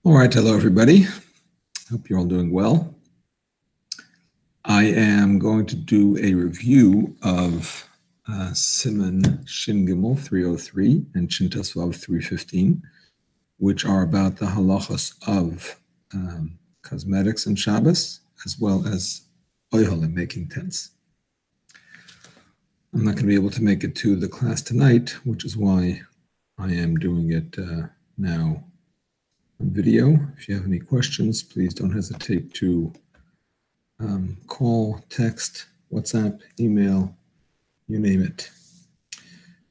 All right, hello everybody. Hope you're all doing well. I am going to do a review of Siman Shin Gimel 303 and Shin Tesvav 315, which are about the halachos of cosmetics and Shabbos, as well as oiholim, making tents. I'm not going to be able to make it to the class tonight, which is why I am doing it now on video. If you have any questions, please don't hesitate to call, text, WhatsApp, email, you name it.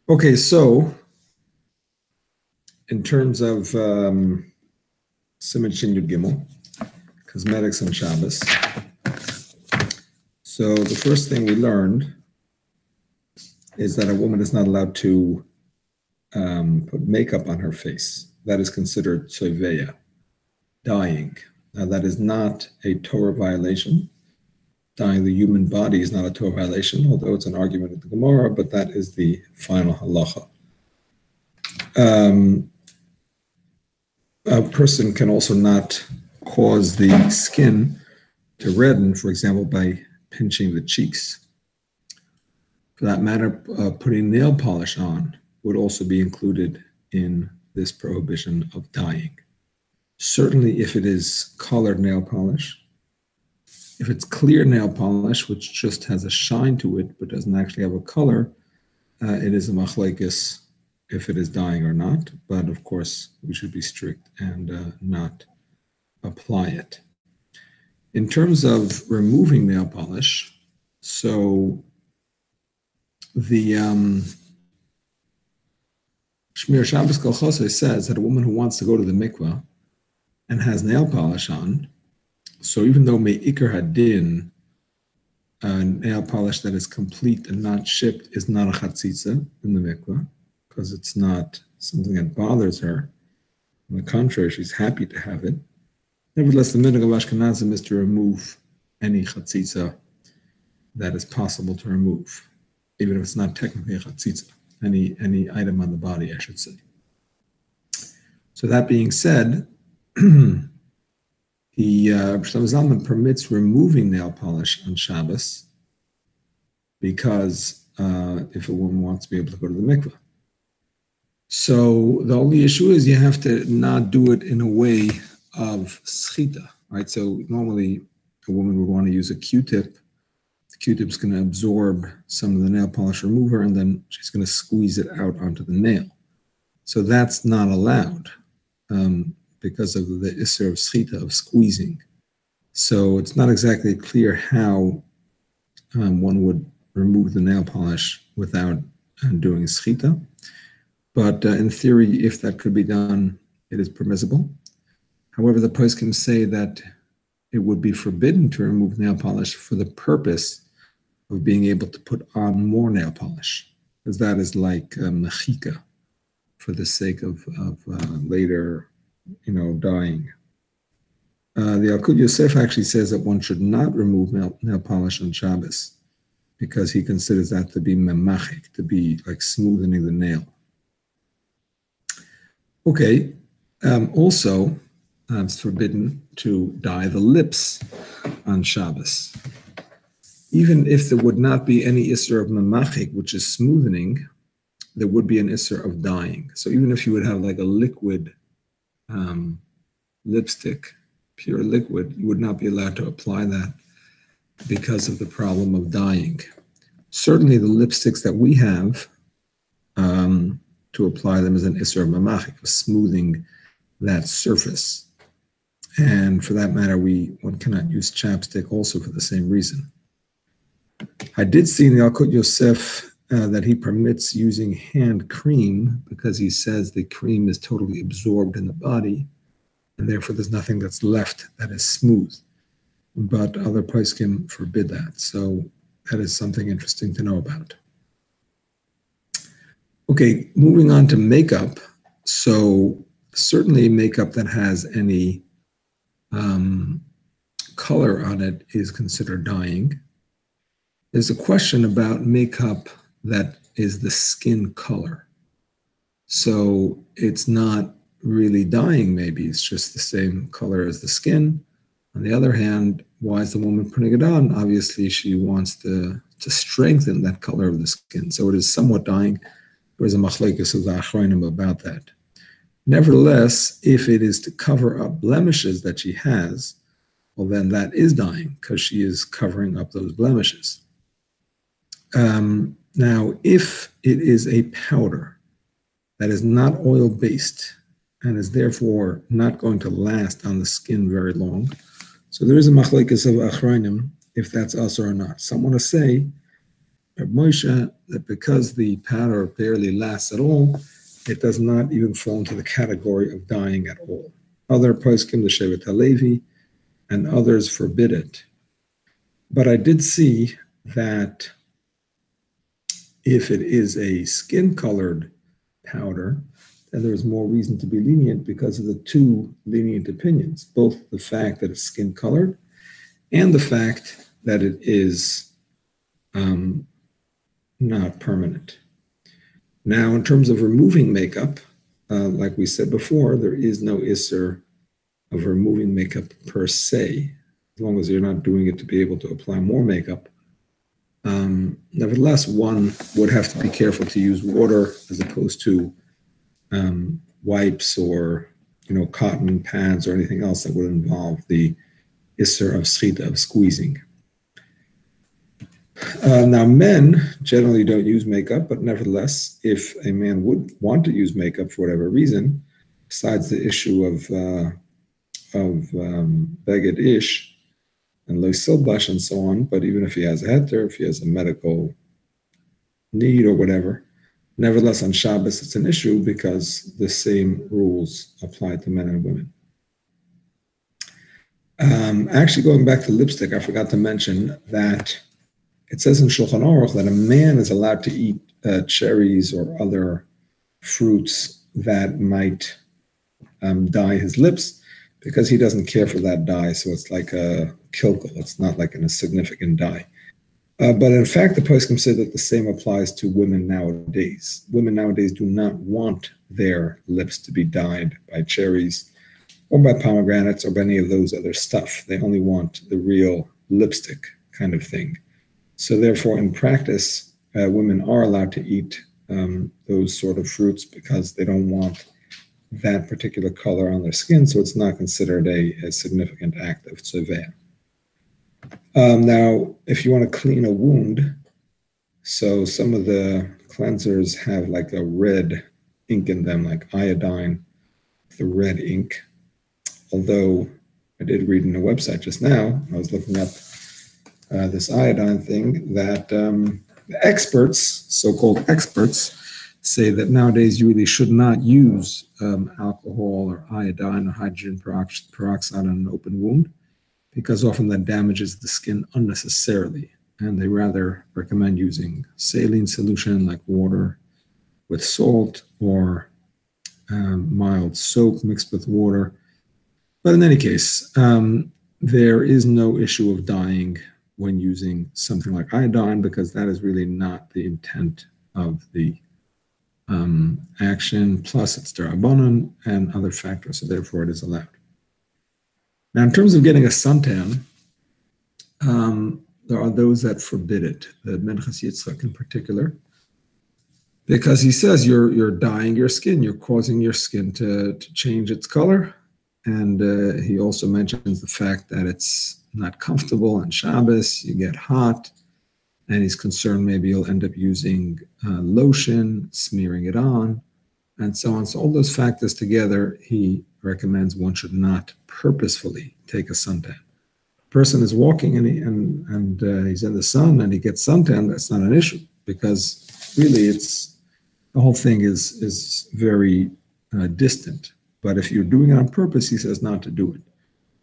Okay, so in terms of Siman Shin Yud Gimel, cosmetics and Shabbos. So the first thing we learned is that a woman is not allowed to put makeup on her face. That is considered tzoveya, dyeing. Now that is not a Torah violation. Dyeing the human body is not a Torah violation, although it's an argument of the Gemara, but that is the final halacha. A person can also not cause the skin to redden, for example, by pinching the cheeks. For that matter, putting nail polish on would also be included in this prohibition of dyeing. Certainly if it is colored nail polish. If it's clear nail polish, which just has a shine to it but doesn't actually have a color, it is a machlekes if it is dyeing or not. But of course, we should be strict and not apply it. In terms of removing nail polish, so the Shmir Shabbos Kol Chosei says that a woman who wants to go to the mikvah and has nail polish on, so even though me'ikar hadin, nail polish that is complete and not shipped is not a chatzitza in the mikvah, because it's not something that bothers her. On the contrary, she's happy to have it. Nevertheless, the minhag of Ashkenazim is to remove any chatzitza that is possible to remove, even if it's not technically a chatzitza, any item on the body, I should say. So that being said, the Shlomo Zalman permits removing nail polish on Shabbos because if a woman wants to be able to go to the mikveh. So the only issue is you have to not do it in a way of schita, right? So normally a woman would want to use a Q-tip. The Q-tip's going to absorb some of the nail polish remover, and then she's going to squeeze it out onto the nail. So that's not allowed because of the isser of schita, of squeezing. So it's not exactly clear how one would remove the nail polish without doing schita. But in theory, if that could be done, it is permissible. However, the poskim say that it would be forbidden to remove nail polish for the purpose of being able to put on more nail polish, because that is like mechika, for the sake of later, dyeing. The Alkud Yosef actually says that one should not remove nail polish on Shabbos because he considers that to be memachik, to be like smoothing the nail. Okay, also, it's forbidden to dye the lips on Shabbos. Even if there would not be any isser of memachik, which is smoothing, there would be an isser of dyeing. So even if you would have like a liquid lipstick, pure liquid, you would not be allowed to apply that because of the problem of dyeing. Certainly the lipsticks that we have, to apply them as an isser of memachik, of smoothing that surface. And for that matter, one cannot use chapstick also for the same reason. I did see in the Alkut Yosef that he permits using hand cream because he says the cream is totally absorbed in the body, and therefore there's nothing that's left that is smooth. But other poskim forbid that. So that is something interesting to know about. Okay, moving on to makeup. So certainly makeup that has any color on it is considered dyeing. There's a question about makeup that is the skin color. So it's not really dying. Maybe it's just the same color as the skin. On the other hand, why is the woman putting it on? Obviously, she wants to strengthen that color of the skin. So it is somewhat dying. There's a machlekes of the achronim about that. Nevertheless, if it is to cover up blemishes that she has, well, then that is dying because she is covering up those blemishes. Now, if it is a powder that is not oil-based and is therefore not going to last on the skin very long, so there is a machlekes of achronim if that's us or not. Some want to say, Reb Moshe, that because the powder barely lasts at all, it does not even fall into the category of dying at all. Other poskim, the Shevet HaLevi, and others forbid it. But I did see that if it is a skin-colored powder, then there is more reason to be lenient because of the two lenient opinions, both the fact that it's skin-colored and the fact that it is not permanent. Now, in terms of removing makeup, like we said before, there is no isser of removing makeup per se, as long as you're not doing it to be able to apply more makeup. Nevertheless, one would have to be careful to use water as opposed to wipes or cotton pads or anything else that would involve the isser of schita, of squeezing. Now, men generally don't use makeup, but nevertheless, if a man would want to use makeup for whatever reason, besides the issue of beged ish and lo silbash and so on, but even if he has a heter, if he has a medical need or whatever, nevertheless on Shabbos it's an issue because the same rules apply to men and women. Actually, going back to lipstick, I forgot to mention that it says in Shulchan Aruch that a man is allowed to eat cherries or other fruits that might dye his lips because he doesn't care for that dye. So it's like a kilkel. It's not like a significant dye. But in fact, the poskim say that the same applies to women nowadays. Women nowadays do not want their lips to be dyed by cherries or by pomegranates or by any of those other stuff. They only want the real lipstick kind of thing. So therefore, in practice, women are allowed to eat those sort of fruits because they don't want that particular color on their skin, so it's not considered a significant act of tzeveh. Now, if you want to clean a wound, so some of the cleansers have like a red ink in them, like iodine, the red ink. Although I did read in a website just now, I was looking up this iodine thing, that the experts, so-called experts, say that nowadays you really should not use alcohol or iodine or hydrogen peroxide on an open wound because often that damages the skin unnecessarily. And they rather recommend using saline solution like water with salt or mild soap mixed with water. But in any case, there is no issue of dyeing when using something like iodine because that is really not the intent of the action. Plus, it's derabanan and other factors, so therefore it is allowed. Now, in terms of getting a suntan, there are those that forbid it, the Minchas Yitzchak in particular, because he says you're dyeing your skin, you're causing your skin to change its color. And he also mentions the fact that it's not comfortable on Shabbos, you get hot, and he's concerned maybe you'll end up using lotion, smearing it on, and so on. So all those factors together, he recommends one should not purposefully take a suntan. A person is walking and he's in the sun and he gets suntan, that's not an issue because really the whole thing is very distant. But if you're doing it on purpose, he says not to do it.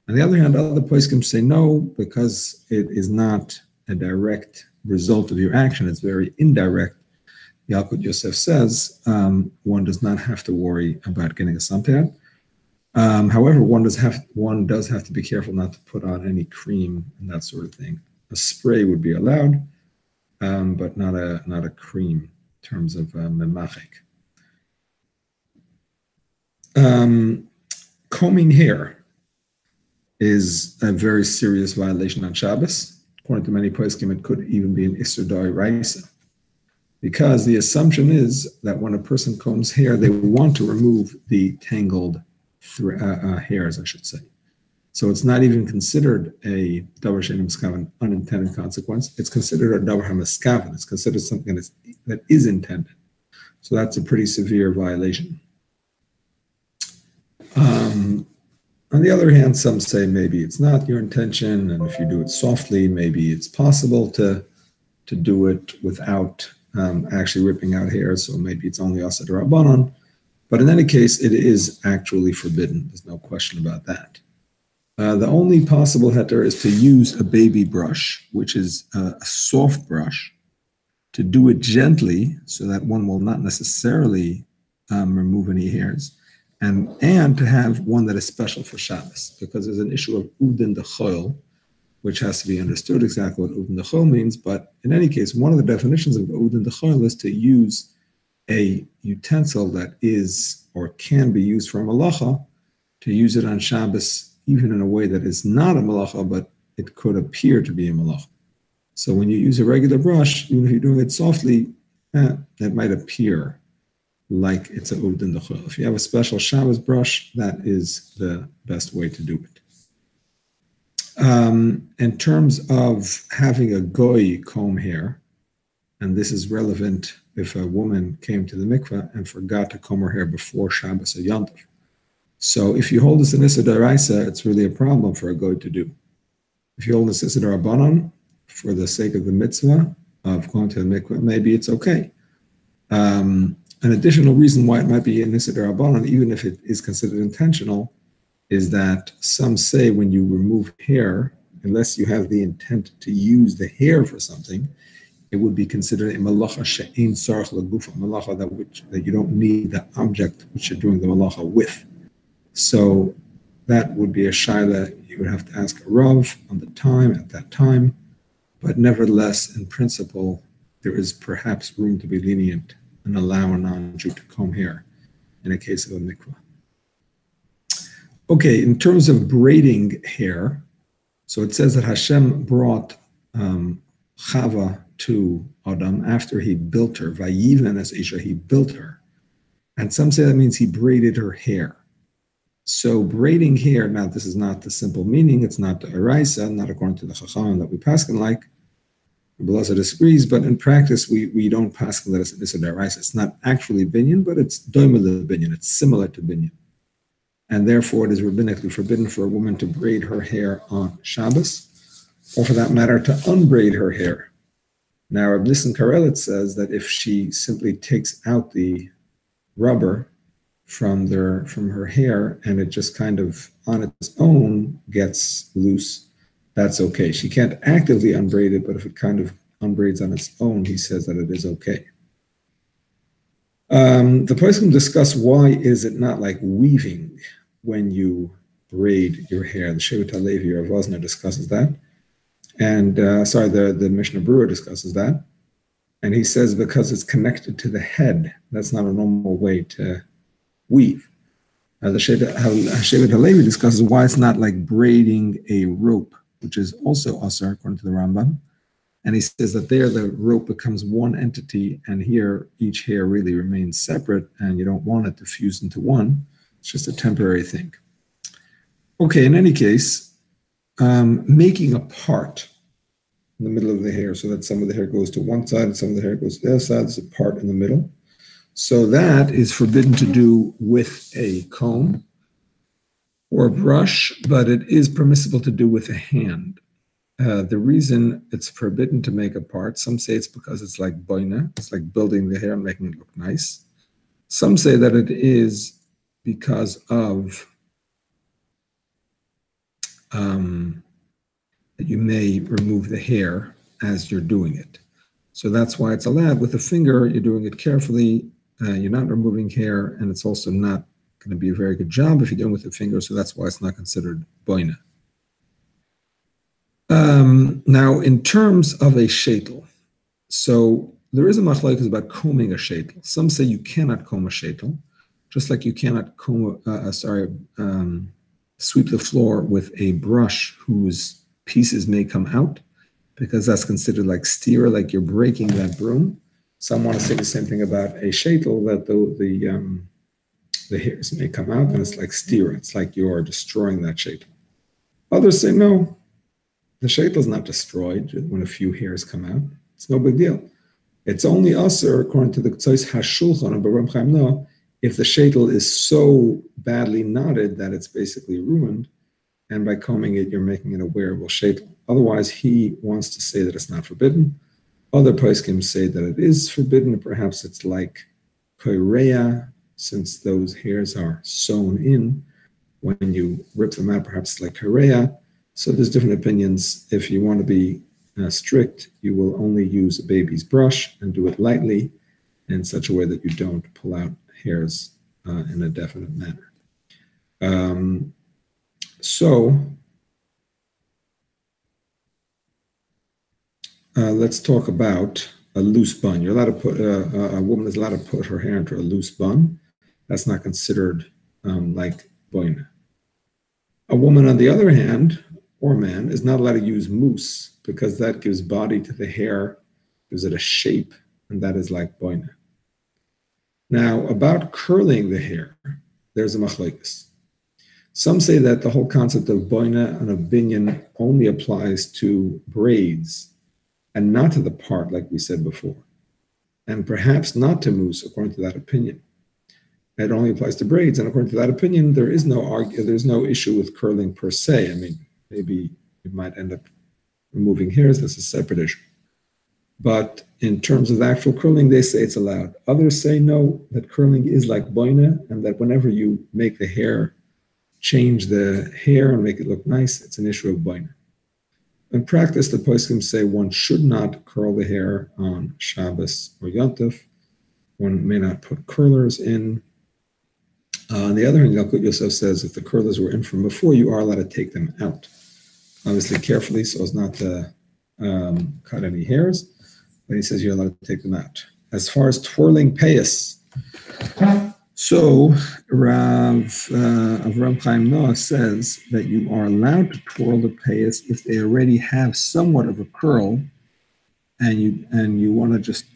On the other hand, other poskim say no, because it is not a direct result of your action. It's very indirect. Yalkut Yosef says one does not have to worry about getting a suntan. However, one does have to be careful not to put on any cream and that sort of thing. A spray would be allowed, but not a cream in terms of memachik. Combing hair is a very serious violation on Shabbos. According to many poskim, it could even be an Isser D'Oraisa, because the assumption is that when a person combs hair, they want to remove the tangled hairs, I should say. So it's not even considered a davar she'eino miskaven, unintended consequence. It's considered a davar hamiskaven. It's considered something that is intended. So that's a pretty severe violation. On the other hand, some say maybe it's not your intention, and if you do it softly, maybe it's possible to do it without actually ripping out hairs. So maybe it's only asad rabbanon. But in any case, it is actually forbidden. There's no question about that. The only possible heter is to use a baby brush, which is a soft brush, to do it gently so that one will not necessarily remove any hairs, and to have one that is special for Shabbos, because there's an issue of udin dechoil, which has to be understood exactly what udin dechoil means. But in any case, one of the definitions of udin dechoil is to use a utensil that is or can be used for a malacha, to use it on Shabbos, even in a way that is not a malacha, but it could appear to be a malacha. So when you use a regular brush, even if you're doing it softly, it might appear like it's a udin dechoil. If you have a special Shabbos brush, that is the best way to do it. In terms of having a goy comb hair, and this is relevant if a woman came to the mikveh and forgot to comb her hair before Shabbos or Yom Tov. So if you hold this in Isser D'Oraisa, it's really a problem for a goy to do. If you hold this Isser D'Rabbanan, for the sake of the mitzvah of going to the mikveh, maybe it's okay. An additional reason why it might be an Isser D'Rabbanan, even if it is considered intentional, is that some say when you remove hair, unless you have the intent to use the hair for something, it would be considered a malacha she'ein tzarich legufa, malacha that you don't need the object which you're doing the malacha with. So that would be a shaila you would have to ask a rav on the time, at that time. But nevertheless, in principle, there is perhaps room to be lenient and allow a non-Jew to comb hair in a case of a mikvah. Okay, in terms of braiding hair, so it says that Hashem brought Chava to Adam after he built her. Vayiven as Isha, he built her. And some say that means he braided her hair. So braiding hair, now this is not the simple meaning, it's not the Eraisa, not according to the Chacham that we paskin like. Belazar disagrees, but in practice we don't paskin that it's a Eraisa. It's not actually binyan, but it's doimel binyan, it's similar to binyan. And therefore it is rabbinically forbidden for a woman to braid her hair on Shabbos, or for that matter, to unbraid her hair. Now, Reb Nissen Karelitz says that if she simply takes out the rubber from her hair and it just kind of on its own gets loose, that's okay. She can't actively unbraid it, but if it kind of unbraids on its own, he says that it is okay. The poskim discuss why is it not like weaving when you braid your hair. The Shevet HaLevi or Vosner discusses that. And the Mishnah Brewer discusses that. And he says because it's connected to the head, that's not a normal way to weave. The Shevet HaLevi discusses why it's not like braiding a rope, which is also asar according to the Rambam. And he says that there the rope becomes one entity, and here each hair really remains separate, and you don't want it to fuse into one. It's just a temporary thing. Okay, in any case, making a part in the middle of the hair so that some of the hair goes to one side and some of the hair goes to the other side. There's a part in the middle. So that is forbidden to do with a comb or a brush, but it is permissible to do with a hand. The reason it's forbidden to make a part, some say it's because it's like boina, it's like building the hair and making it look nice. Some say that it is because of that you may remove the hair as you're doing it. So that's why it's allowed. With a finger, you're doing it carefully, you're not removing hair, and it's also not going to be a very good job if you're doing it with a finger, so that's why it's not considered boina. Now, in terms of a sheitel, so there is a machlokes about combing a sheitel. Some say you cannot comb a sheitel. just like you cannot sweep the floor with a brush whose pieces may come out, because that's considered like steer, like you're breaking that broom. Some want to say the same thing about a shaitel, that the hairs may come out, and it's like steer. It's like you're destroying that shaitel. Others say no, the shaitel is not destroyed when a few hairs come out. It's no big deal. It's only usher, according to the Ktsois HaShulchan and Baram Chaim Noah, if the shaitel is so badly knotted that it's basically ruined, and by combing it, you're making it a wearable shaitel. Otherwise, he wants to say that it's not forbidden. Other poskim say that it is forbidden. Perhaps it's like koirea, since those hairs are sewn in. When you rip them out, perhaps it's like koirea. So there's different opinions. If you want to be strict, you will only use a baby's brush and do it lightly in such a way that you don't pull out hairs in a definite manner. Let's talk about a loose bun. You're allowed to put, a woman is allowed to put her hair into a loose bun. That's not considered like boina. A woman, on the other hand, or man, is not allowed to use mousse, because that gives body to the hair, gives it a shape, and that is like boina. Now, about curling the hair, there's a machlokes. Some say that the whole concept of boina and of binyan only applies to braids and not to the part, like we said before, and perhaps not to mousse, according to that opinion. It only applies to braids, and according to that opinion, there's no issue with curling per se. I mean, maybe you might end up removing hairs. That's a separate issue. But in terms of the actual curling, they say it's allowed. Others say no, that curling is like boina, and that whenever you make the hair, change the hair and make it look nice, it's an issue of boina. In practice, the poskim say one should not curl the hair on Shabbos or Yom Tov. One may not put curlers in. On the other hand, Yalkut Yosef says if the curlers were in from before, you are allowed to take them out. Obviously carefully so as not to cut any hairs, but he says you're allowed to take them out. As far as twirling payas, so Rav Avram Chaim Noah says that you are allowed to twirl the payas if they already have somewhat of a curl, and you want to just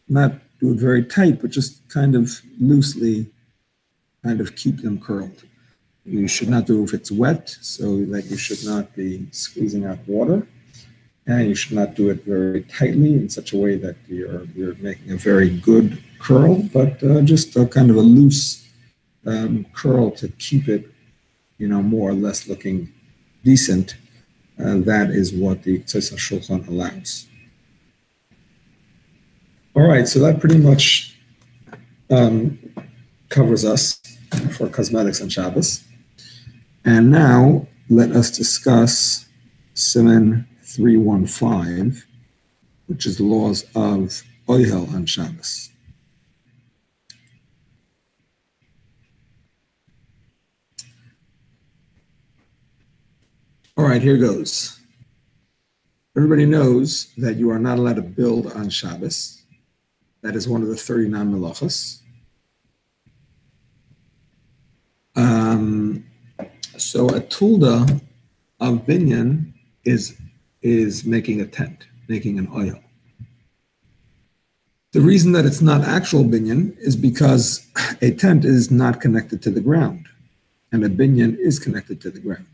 not do it very tight, but just kind of loosely kind of keep them curled. You should not do it if it's wet, so that you should not be squeezing out water, and you should not do it very tightly in such a way that you're making a very good curl, but just a kind of a loose curl to keep it, more or less looking decent. That is what the Ktsois HaShulchan allows. All right, so that pretty much covers us for cosmetics on Shabbos. And now let us discuss Siman 315, which is the laws of Oihel on Shabbos. All right, here goes. Everybody knows that you are not allowed to build on Shabbos. That is one of the 39 melachos. So a tulda of binyan is making a tent, making an oil. The reason that it's not actual binyan is because a tent is not connected to the ground, and a binyan is connected to the ground.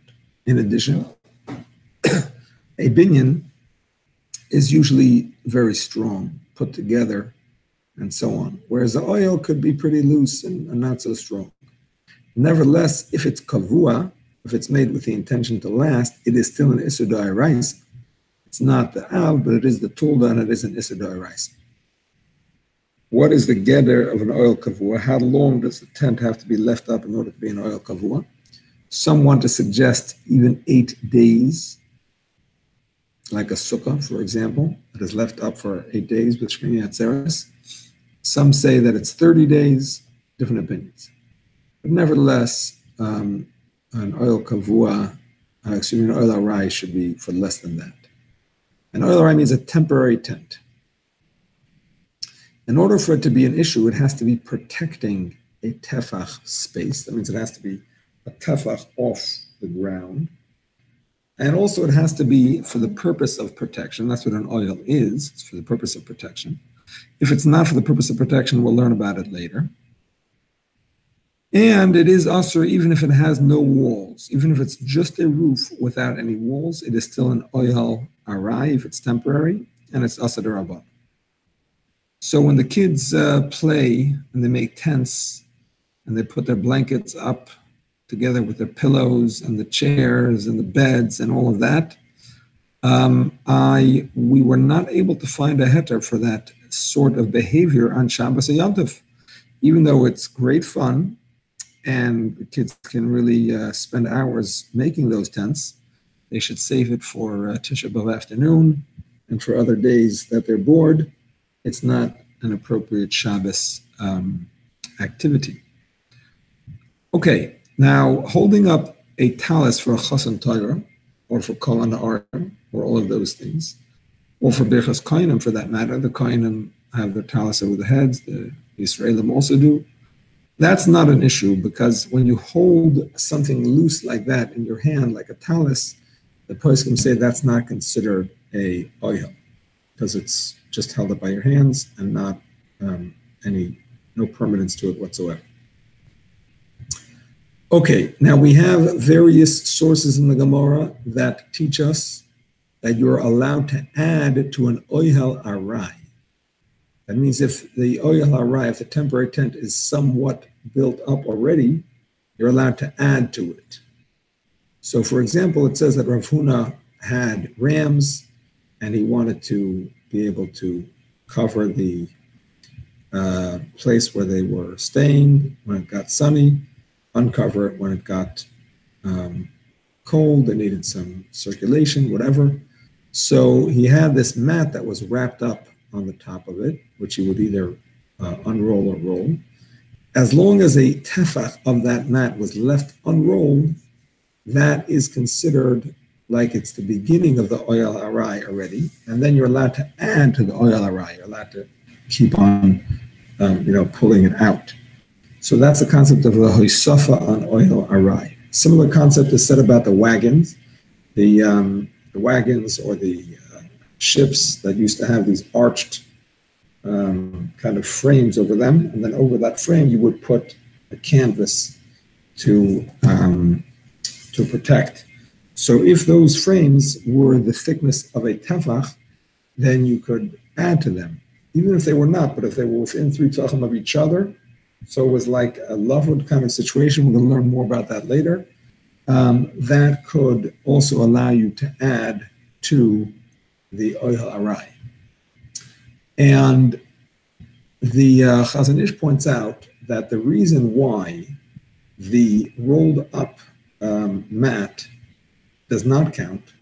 In addition, a binyan is usually very strong, put together, and so on, whereas the oil could be pretty loose and not so strong. Nevertheless, if it's kavua, if it's made with the intention to last, it is still an Isur D'Oraisa. It's not the Av, but it is the Tulda, and it is an Isur D'Oraisa. What is the geder of an oil kavua? How long does the tent have to be left up in order to be an oil kavua? Some want to suggest even 8 days, like a sukkah, for example, that is left up for 8 days with Shmini Atzeres. Some say that it's 30 days, different opinions. But nevertheless, an oil kavua, an oil arai should be for less than that. An oil arai means a temporary tent. In order for it to be an issue, it has to be protecting a tefach space. That means it has to be a tefach off the ground. And also it has to be for the purpose of protection. That's what an oil is. It's for the purpose of protection. If it's not for the purpose of protection, we'll learn about it later. And it is asur even if it has no walls. Even if it's just a roof without any walls, it is still an oil arai if it's temporary, and it's asur d'rabbanan. So when the kids play and they make tents and they put their blankets up together with their pillows and the chairs and the beds and all of that, we were not able to find a heter for that sort of behavior on Shabbos or Yom Tov, even though it's great fun and the kids can really spend hours making those tents. They should save it for Tisha B'Av afternoon and for other days that they're bored. It's not an appropriate Shabbos activity. Okay, now holding up a talis for a Chasan Torah, or for Kol Ha'arim, or all of those things, or for Birchas Kohanim for that matter. The Kohanim have their talis over the heads, the Yisraelim also do. That's not an issue, because when you hold something loose like that in your hand, like a talis, the poskim say that's not considered a oil, because it's just held up by your hands and not no permanence to it whatsoever. Okay, now we have various sources in the Gemara that teach us that you're allowed to add to an oihel arai. That means if the oihel arai, if the temporary tent is somewhat built up already, you're allowed to add to it. So for example, it says that Rav Huna had rams and he wanted to be able to cover the place where they were staying when it got sunny, uncover it when it got cold, they needed some circulation, whatever. So he had this mat that was wrapped up on the top of it, which he would either unroll or roll. As long as a tefach of that mat was left unrolled, that is considered like it's the beginning of the oil arai already, and then you're allowed to add to the oil arai. You're allowed to keep on, pulling it out. So that's the concept of the hoisafa on oil arai. Similar concept is said about the wagons, the wagons or the ships that used to have these arched kind of frames over them, and then over that frame you would put a canvas to protect. So if those frames were the thickness of a tefach, then you could add to them, even if they were not, but if they were within 3 tefachim of each other. So it was like a lovewood kind of situation. We're going to learn more about that later. That could also allow you to add to the oihel arai. And the Chazon Ish points out that the reason why the rolled up mat does not count,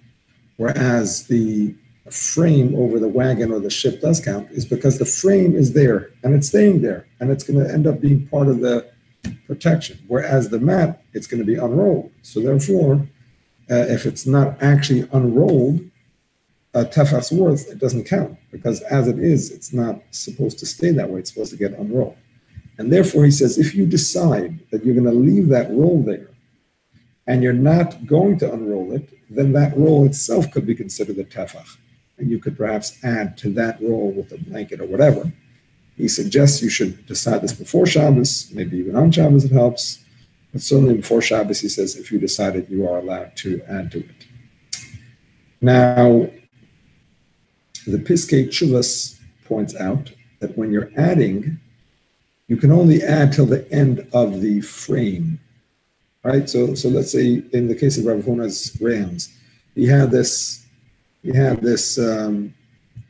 whereas the frame over the wagon or the ship does count, is because the frame is there and it's staying there and it's going to end up being part of the protection, whereas the mat, it's going to be unrolled. So therefore, if it's not actually unrolled, a tefach's worth, it doesn't count, because as it is, it's not supposed to stay that way. It's supposed to get unrolled. And therefore, he says, if you decide that you're going to leave that roll there and you're not going to unroll it, then that roll itself could be considered a tefach. And you could perhaps add to that roll with a blanket or whatever. He suggests you should decide this before Shabbos, maybe even on Shabbos it helps. But certainly before Shabbos, he says, if you decided, you are allowed to add to it. Now, the Piskei Tshuvos points out that when you're adding, you can only add till the end of the frame, right? So let's say in the case of Rav Huna's rams, he had this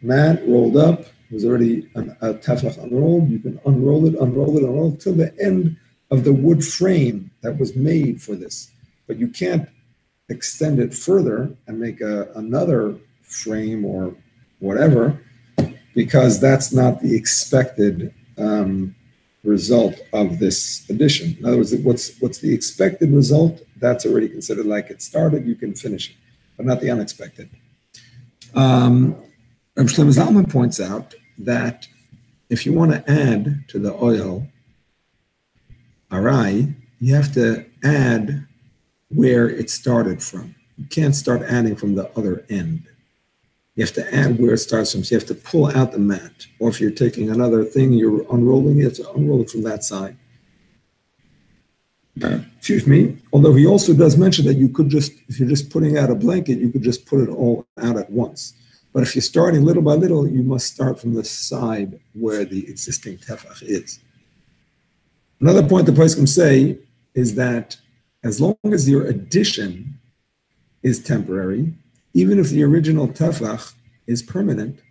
mat rolled up. It was already a tefach unrolled. You can unroll it till the end of the wood frame that was made for this. But you can't extend it further and make another frame or whatever, because that's not the expected result of this addition. In other words, what's the expected result? That's already considered like it started. You can finish it, but not the unexpected. Rav Shlomo Zalman points out that if you want to add to the oil, arai, you have to add where it started from. You can't start adding from the other end. You have to add where it starts from. So you have to pull out the mat. Or if you're taking another thing, you're unrolling it, you have to unroll it from that side. Excuse me. Although he also does mention that you could just, if you're just putting out a blanket, you could just put it all out at once. But if you're starting little by little, you must start from the side where the existing tefach is. Another point the poskim say is that as long as your addition is temporary, even if the original tefach is permanent,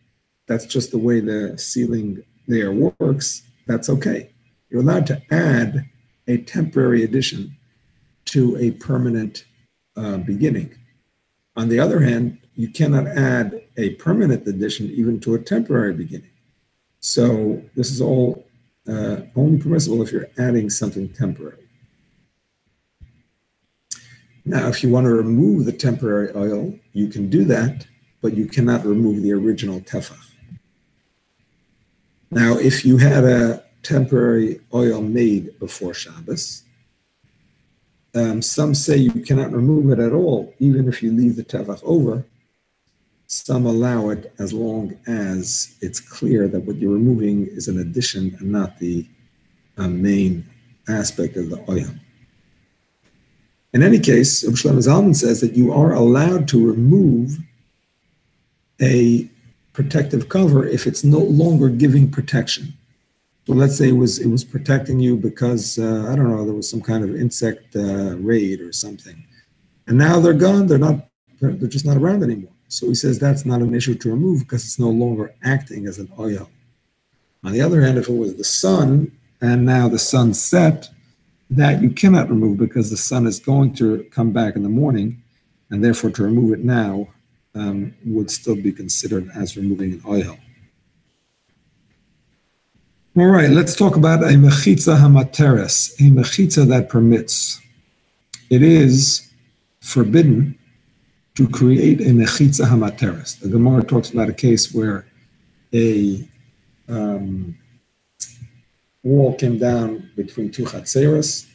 that's just the way the ceiling there works, that's okay. You're allowed to add a temporary addition to a permanent beginning. On the other hand, you cannot add a permanent addition even to a temporary beginning. So this is all only permissible if you're adding something temporary. Now, if you want to remove the temporary oil, you can do that, but you cannot remove the original tefach. Now, if you had a temporary oil made before Shabbos, some say you cannot remove it at all, even if you leave the tefach over. Some allow it as long as it's clear that what you're removing is an addition and not the main aspect of the oil. In any case, Reb Shlomo Zalman says that you are allowed to remove a protective cover if it's no longer giving protection. So let's say it was protecting you because, I don't know, there was some kind of insect raid or something. And now they're gone, they're just not around anymore. So he says that's not an issue to remove because it's no longer acting as an oil. On the other hand, if it was the sun and now the sun set, that you cannot remove because the sun is going to come back in the morning, and therefore to remove it now would still be considered as removing an oil. All right, let's talk about a mechitza hamateres, a mechitza that permits. It is forbidden to create a mechitza hamateres. The Gemara talks about a case where a wall came down between two chatzeros,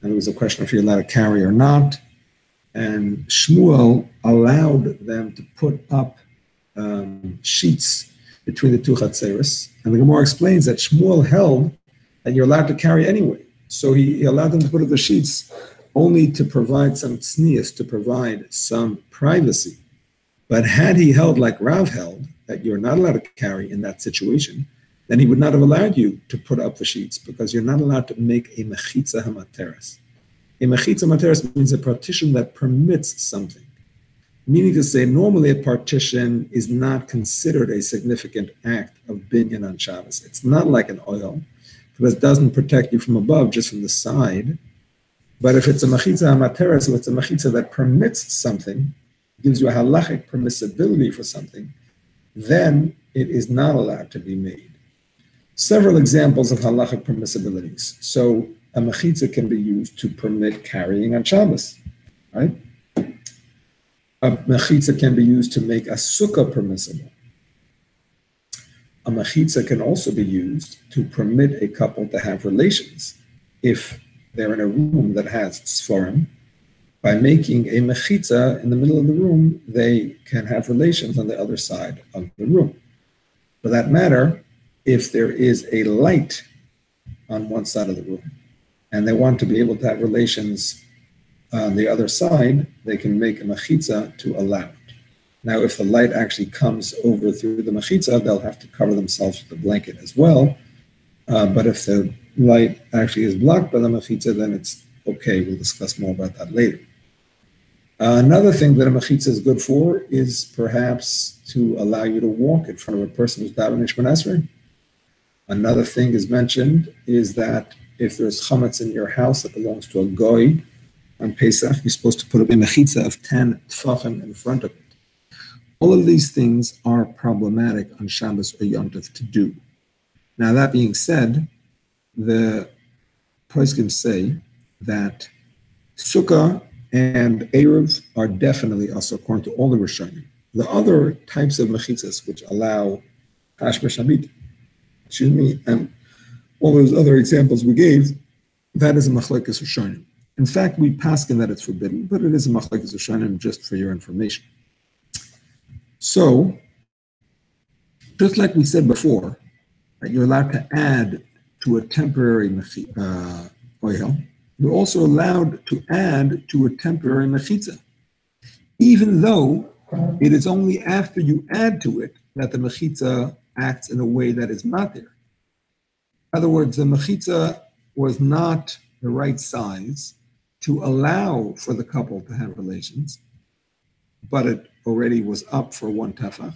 and there was a question if you're allowed to carry or not. And Shmuel allowed them to put up sheets between the two chatzeros. And the Gemara explains that Shmuel held that you're allowed to carry anyway. So he allowed them to put up the sheets only to provide some tznius, to provide some privacy. But had he held like Rav held, that you're not allowed to carry in that situation, then he would not have allowed you to put up the sheets because you're not allowed to make a mechitza hamateres. A mechitza hamateres means a partition that permits something. Meaning to say, normally a partition is not considered a significant act of binyan on Shabbos. It's not like an oil because it doesn't protect you from above, just from the side. But if it's a mechitza hamateres, so it's a mechitza that permits something, gives you a halachic permissibility for something, then it is not allowed to be made. Several examples of halachic permissibilities. So a mechitza can be used to permit carrying on Shabbos, right? A mechitza can be used to make a sukkah permissible. A mechitza can also be used to permit a couple to have relations if they're in a room that has sforim. By making a mechitza in the middle of the room, they can have relations on the other side of the room. For that matter, if there is a light on one side of the room and they want to be able to have relations on the other side, they can make a mechitza to allow it. Now, if the light actually comes over through the mechitza, they'll have to cover themselves with a blanket as well. But if the light actually is blocked by the mechitza, then it's okay. We'll discuss more about that later. Another thing that a mechitza is good for is perhaps to allow you to walk in front of a person who's davening Shemona Esrei. Another thing is mentioned is that if there's chametz in your house that belongs to a goy on Pesach, you're supposed to put up a mechitza of 10 tefachim in front of it. All of these things are problematic on Shabbos or Yom Tov to do. Now, that being said, the poskim say that sukkah and eruv are definitely also according to all the Rishonim. The other types of mechitzas which allow hashmer shamit, and all those other examples we gave, that is a machlokes rishonim. In fact, we paskin that it's forbidden, but it is a machlokes rishonim just for your information. So, just like we said before, that you're allowed to add to a temporary oil, you're also allowed to add to a temporary mechitza, even though it is only after you add to it that the mechitza acts in a way that is matir. In other words, the mechitza was not the right size to allow for the couple to have relations, but it already was up for one tefach.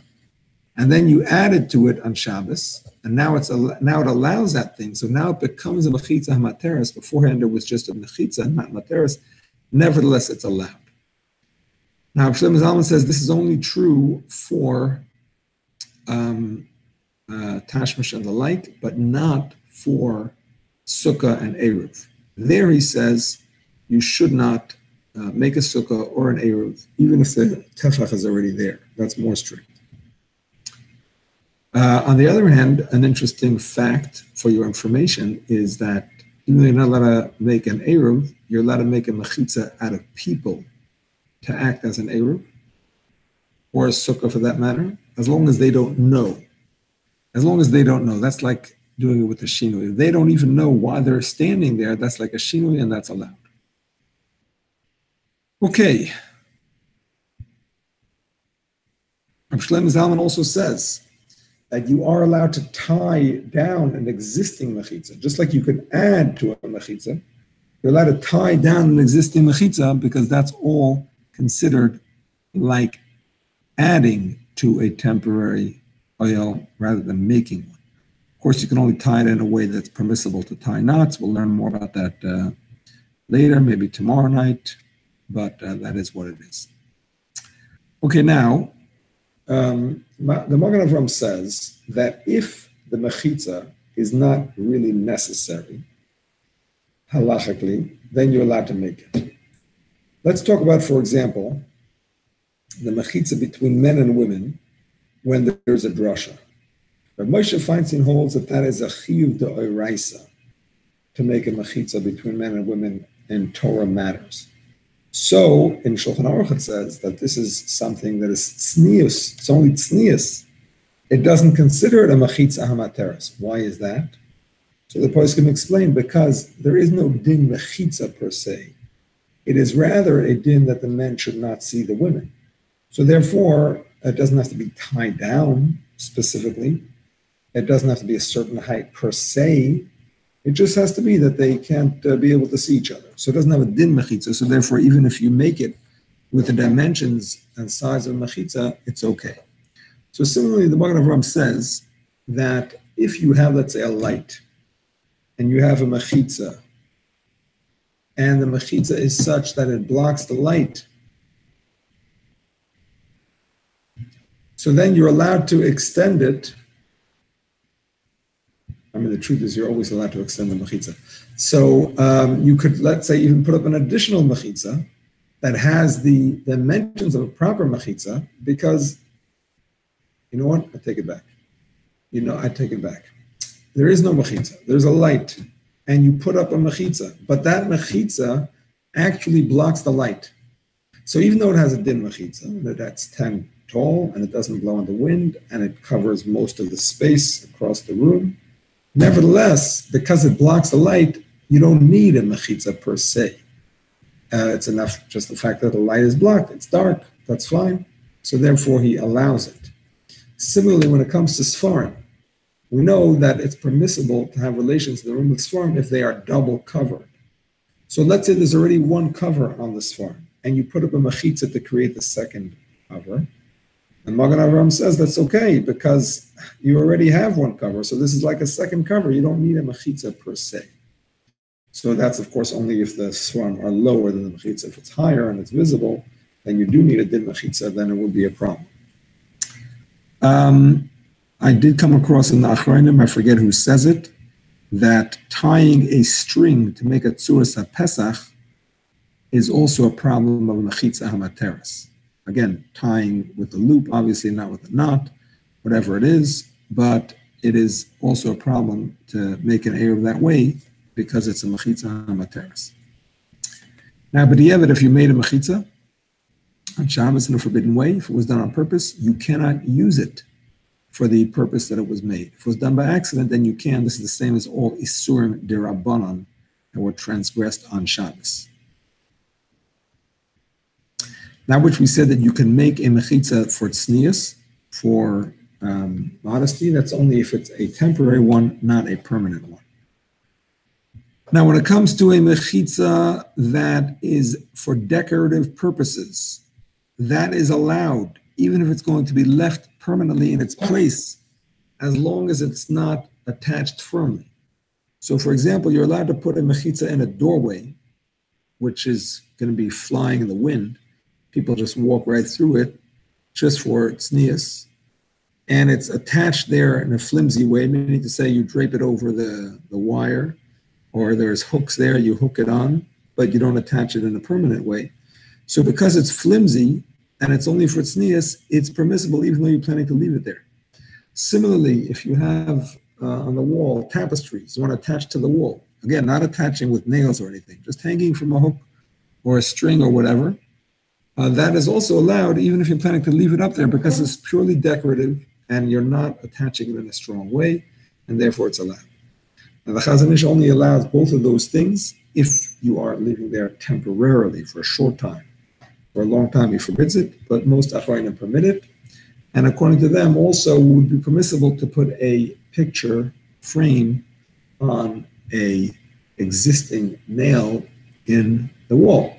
And then you added to it on Shabbos, and now it allows that thing. So now it becomes a mechitza hamateres. Beforehand, it was just a mechitza, not materes. Nevertheless, it's allowed. Now, Shlomo Zalman says this is only true for tashmish and the like, but not for sukkah and eruv. There he says you should not make a sukkah or an eruv, even if the tefach is already there. That's more strict. On the other hand, an interesting fact for your information is that even though you're not allowed to make an eruv, you're allowed to make a mechitza out of people to act as an eruv, or a sukkah for that matter, as long as they don't know. As long as they don't know, that's like doing it with the shinui. If they don't even know why they're standing there, that's like a shinui, and that's allowed. Okay. Shlomo Zalman also says that you are allowed to tie down an existing mechitza, just like you could add to a mechitza. You're allowed to tie down an existing mechitza because that's all considered like adding to a temporary oil rather than making one. Of course, you can only tie it in a way that's permissible to tie knots. We'll learn more about that later, maybe tomorrow night, but that is what it is. Okay, now, the Magen Avraham says that if the mechitza is not really necessary, halachically, then you're allowed to make it. Let's talk about, for example, the mechitza between men and women when there's a drasha. But Moshe Feinstein holds that is a chiyuv d'oraisa to make a mechitza between men and women in Torah matters. So in Shulchan Aruch it says that this is something that is tznius. It's only tznius. It doesn't consider it a mechitza hamateres. Why is that? So the poskim explain, because there is no din mechitza per se. It is rather a din that the men should not see the women. So therefore, it doesn't have to be tied down specifically. It doesn't have to be a certain height per se. It just has to be that they can't be able to see each other. So it doesn't have a din mechitza. So therefore, even if you make it with the dimensions and size of mechitza, it's okay. So similarly, the Magen Avraham says that if you have, let's say, a light, and you have a mechitza, and the mechitza is such that it blocks the light, so then you're allowed to extend it. I mean, the truth is you're always allowed to extend the mechitza. So you could, let's say, even put up an additional mechitza that has the dimensions of a proper mechitza, because, you know what? I take it back. I take it back. There is no mechitza. There's a light, and you put up a mechitza, but that mechitza actually blocks the light. So even though it has a din mechitza, that's 10 tall, and it doesn't blow in the wind, and it covers most of the space across the room, nevertheless, because it blocks the light, you don't need a mechitza per se. It's enough just the fact that the light is blocked. It's dark. That's fine. So therefore, he allows it. Similarly, when it comes to Sfarim, we know that it's permissible to have relations in the room with Sfarim if they are double covered. So let's say there's already one cover on the Sfarim, and you put up a mechitza to create the second cover. And Magen Avraham says that's okay because you already have one cover. So this is like a second cover. You don't need a mechitza per se. So that's, of course, only if the sfarim are lower than the mechitza. If it's higher and it's visible, then you do need a din mechitza, then it would be a problem. I did come across in the Achronim, I forget who says it, that tying a string to make a tzuras HaPesach is also a problem of mechitza hamateres. Again, tying with the loop, obviously not with the knot, whatever it is, but it is also a problem to make an eruv that way because it's a mechitza hamateres. Now, but if you made a mechitza on Shabbos in a forbidden way, if it was done on purpose, you cannot use it for the purpose that it was made. If it was done by accident, then you can. This is the same as all isurim derabanan that were transgressed on Shabbos. Now, which we said that you can make a mechitza for tznius, for modesty. That's only if it's a temporary one, not a permanent one. Now, when it comes to a mechitza that is for decorative purposes, that is allowed, even if it's going to be left permanently in its place, as long as it's not attached firmly. So, for example, you're allowed to put a mechitza in a doorway, which is going to be flying in the wind. People just walk right through it, just for tznius, and it's attached there in a flimsy way, meaning to say you drape it over the wire, or there's hooks there, you hook it on, but you don't attach it in a permanent way. So because it's flimsy and it's only for tznius, it's permissible even though you're planning to leave it there. Similarly, if you have on the wall tapestries, you want to attach to the wall, again, not attaching with nails or anything, just hanging from a hook or a string or whatever, that is also allowed even if you're planning to leave it up there because it's purely decorative and you're not attaching it in a strong way, and therefore it's allowed. Now, the Chazon Ish only allows both of those things if you are living there temporarily for a short time. For a long time, he forbids it, but most Acharonim permit it. And according to them, also would be permissible to put a picture frame on a existing nail in the wall.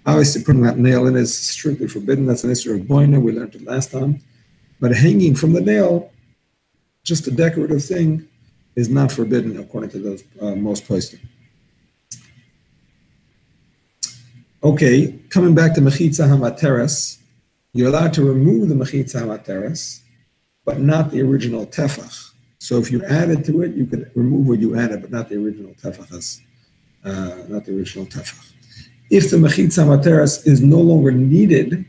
Obviously, putting that nail in is strictly forbidden. That's an issue of boina. We learned it last time. But hanging from the nail, just a decorative thing, is not forbidden according to those most places. Okay, coming back to mechitza hamateres, you're allowed to remove the mechitza hamateres, but not the original tefach. So if you added to it, you could remove what you added, but not the original tefach. If the mechitza hamateres is no longer needed,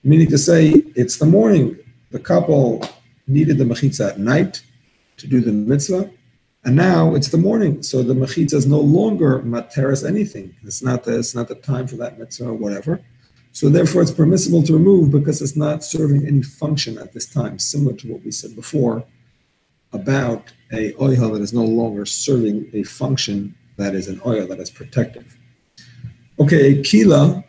meaning to say it's the morning, the couple needed the mechitza at night to do the mitzvah, and now it's the morning, so the mechitza is no longer materes anything. It's not the time for that mitzvah or whatever. So therefore, it's permissible to remove because it's not serving any function at this time, similar to what we said before about a oil that is no longer serving a function that is an oil that is protective. Okay, a kila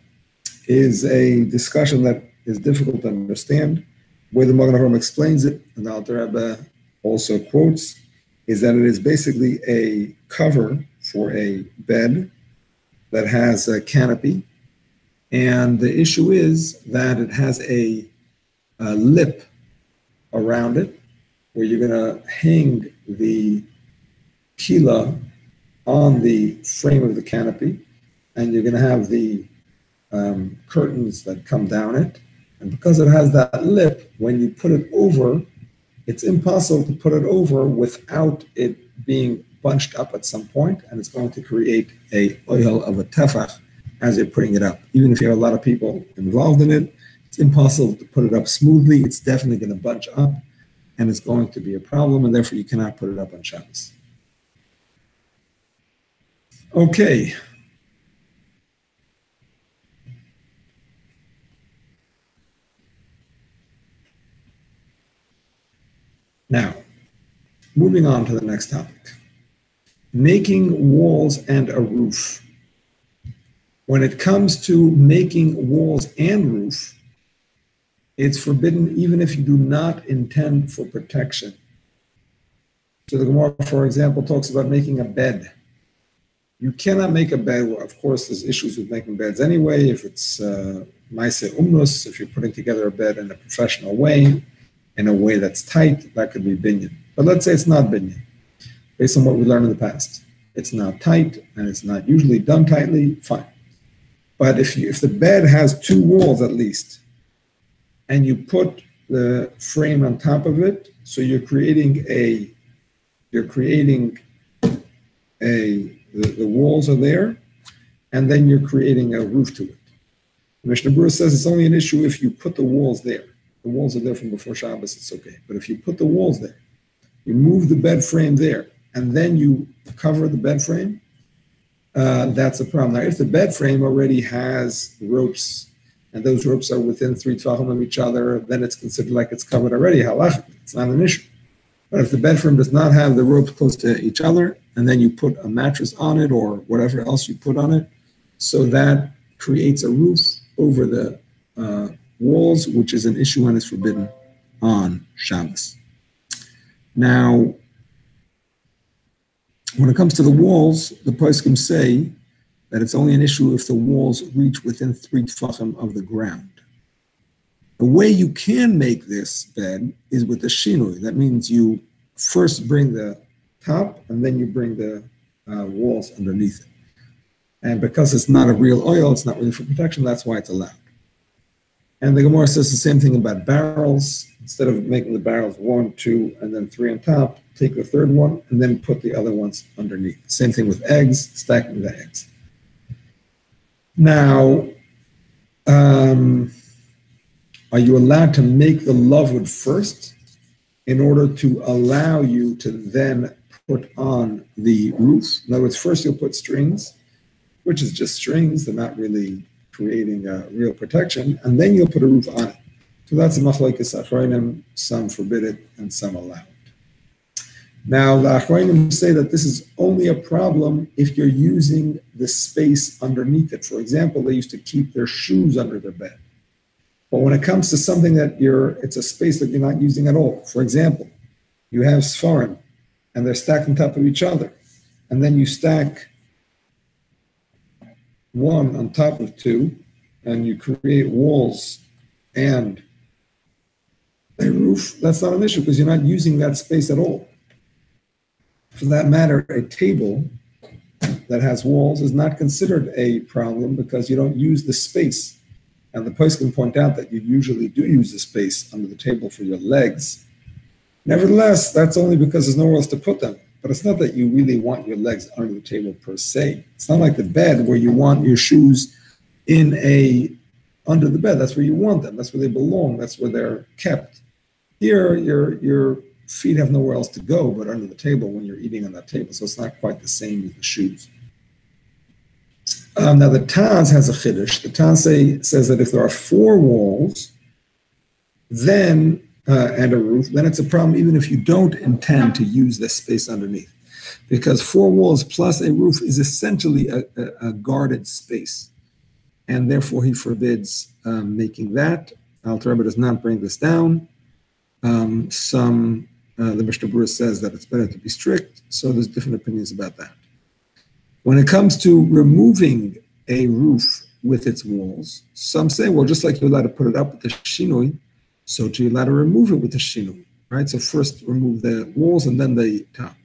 is a discussion that is difficult to understand. The way the Magen Avraham explains it, and the Alter Rebbe also quotes, is that it is basically a cover for a bed that has a canopy. And the issue is that it has a lip around it where you're going to hang the kila on the frame of the canopy, and you're going to have the curtains that come down it. And because it has that lip, when you put it over, it's impossible to put it over without it being bunched up at some point, and it's going to create a oil of a tefach as you're putting it up. Even if you have a lot of people involved in it, it's impossible to put it up smoothly. It's definitely going to bunch up, and it's going to be a problem, and therefore you cannot put it up on Shabbos. Okay. Now, moving on to the next topic. Making walls and a roof. When it comes to making walls and roof, it's forbidden even if you do not intend for protection. So the Gemara, for example, talks about making a bed. You cannot make a bed. Well, of course, there's issues with making beds anyway. If it's maaseh umnus, if you're putting together a bed in a professional way, in a way that's tight, that could be binyan. But let's say it's not binyan, based on what we learned in the past. It's not tight, and it's not usually done tightly, fine. But if the bed has two walls at least, and you put the frame on top of it, so you're creating the walls are there, and then you're creating a roof to it. Mishnah Berurah says it's only an issue if you put the walls there. The walls are there from before Shabbos, it's okay. But if you put the walls there, you move the bed frame there, and then you cover the bed frame, that's a problem. Now, if the bed frame already has ropes, and those ropes are within 3 tefachim of each other, then it's considered like it's covered already. Halach, it's not an issue. But if the bed frame does not have the ropes close to each other, and then you put a mattress on it or whatever else you put on it, so that creates a roof over the walls, which is an issue and is forbidden on Shabbos. Now, when it comes to the walls, the poskim say that it's only an issue if the walls reach within 3 tefachim of the ground. The way you can make this bed is with the shinui. That means you first bring the top and then you bring the walls underneath it. And because it's not a real oil, it's not really for protection, that's why it's allowed. And the Gemara says the same thing about barrels. Instead of making the barrels 1, 2, and then 3 on top, take the third one and then put the other ones underneath. Same thing with eggs, stacking the eggs. Now, are you allowed to make the lovewood first in order to allow you to then put on the roof? In other words, first you'll put strings, which is just strings. They're not really creating a real protection. And then you'll put a roof on it. So that's a machlokes achronim. Some forbid it and some allow it. Now, the achronim say that this is only a problem if you're using the space underneath it. For example, they used to keep their shoes under their bed. But when it comes to something that it's a space that you're not using at all. For example, you have Sfarim, and they're stacked on top of each other. And then you stack 1 on top of 2, and you create walls and a roof. That's not an issue because you're not using that space at all. For that matter, a table that has walls is not considered a problem because you don't use the space. And the post can point out that you usually do use the space under the table for your legs. Nevertheless, that's only because there's nowhere else to put them. But it's not that you really want your legs under the table per se. It's not like the bed where you want your shoes under the bed. That's where you want them. That's where they belong. That's where they're kept. Here, your feet have nowhere else to go but under the table when you're eating on that table. So it's not quite the same as the shoes. Now the Taz has a chiddush. The Taz says that if there are 4 walls, then and a roof, then it's a problem even if you don't intend to use this space underneath. Because 4 walls plus a roof is essentially a guarded space. And therefore he forbids making that. Alter Rebbe does not bring this down. The Mishnah Berurah says that it's better to be strict, so there's different opinions about that. When it comes to removing a roof with its walls, some say, well, just like you're allowed to put it up with the shinui, so too you're allowed to remove it with the shinui, right? So first remove the walls and then the top.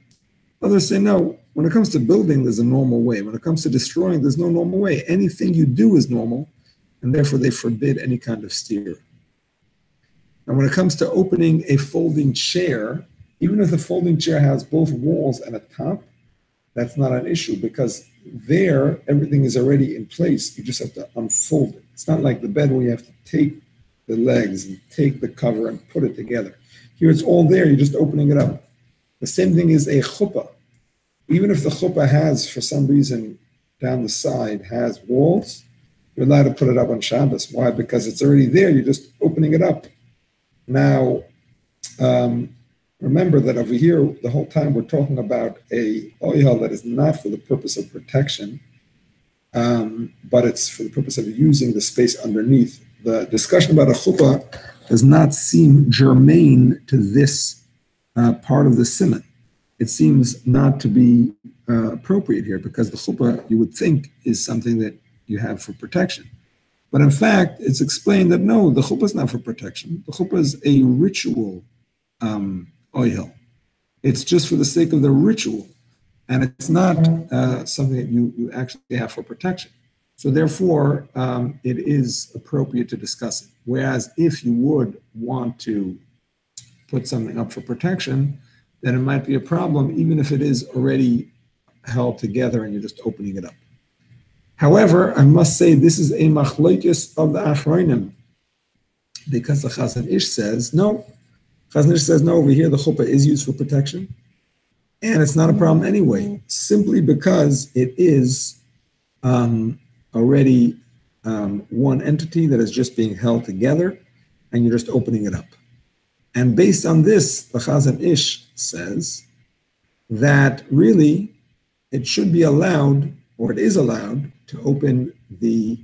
Others say, no, when it comes to building, there's a normal way. When it comes to destroying, there's no normal way. Anything you do is normal, and therefore they forbid any kind of steer. And when it comes to opening a folding chair, even if the folding chair has both walls and a top, that's not an issue because there, everything is already in place. You just have to unfold it. It's not like the bed where you have to take the legs and take the cover and put it together. Here it's all there, you're just opening it up. The same thing is a chuppah. Even if the chuppah has, for some reason, down the side, has walls, you're allowed to put it up on Shabbos. Why? Because it's already there, you're just opening it up. Now, remember that over here, the whole time we're talking about a oil that is not for the purpose of protection, but it's for the purpose of using the space underneath. The discussion about a chuppah does not seem germane to this part of the siman. It seems not to be appropriate here because the chuppah, you would think, is something that you have for protection. But in fact, it's explained that no, the chuppah is not for protection. The chuppah is a ritual oil. It's just for the sake of the ritual. And it's not something that you actually have for protection. So therefore, it is appropriate to discuss it. Whereas if you would want to put something up for protection, then it might be a problem, even if it is already held together and you're just opening it up. However, I must say this is a machlokes of the achronim, because the Chazon Ish says no. Chazon Ish says no. Over here, the chuppah is used for protection, And it's not a problem anyway, simply because it is already one entity that is just being held together, and you're just opening it up. And based on this, the Chazon Ish says that really it should be allowed, or it is allowed, to open the